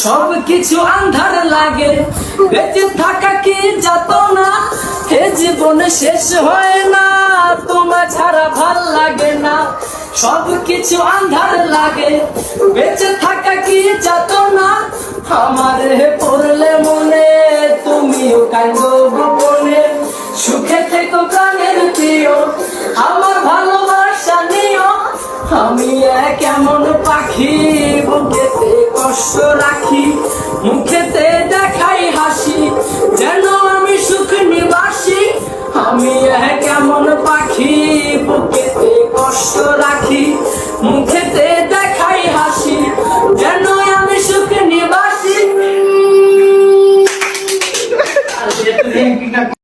সব কিছু আন্ধার লাগে, বেঁচে থাকা কি যাতনা, হে জীবন শেষ হয় না, তোমার ছাড়া ভাল লাগে না। সব কিছু আন্ধার লাগে, বেঁচে থাকা কি যাতনা, আমারে পড়লে মনে তুমিও কাঁদো গোপনে। সুখে থেকো প্রাণের প্রিয়, আমার ভালোবাসা নিও। আমি কেমন পাখি, বুকেতে কষ্ট রাখি, মুখেতে দেখাই হাসি, যেন আমি সুখ নিবাসী। আমি কেমন পাখি, বুকেতে কষ্ট রাখি, মুখেতে দেখাই হাসি, যেন আমি সুখ নিবাসী।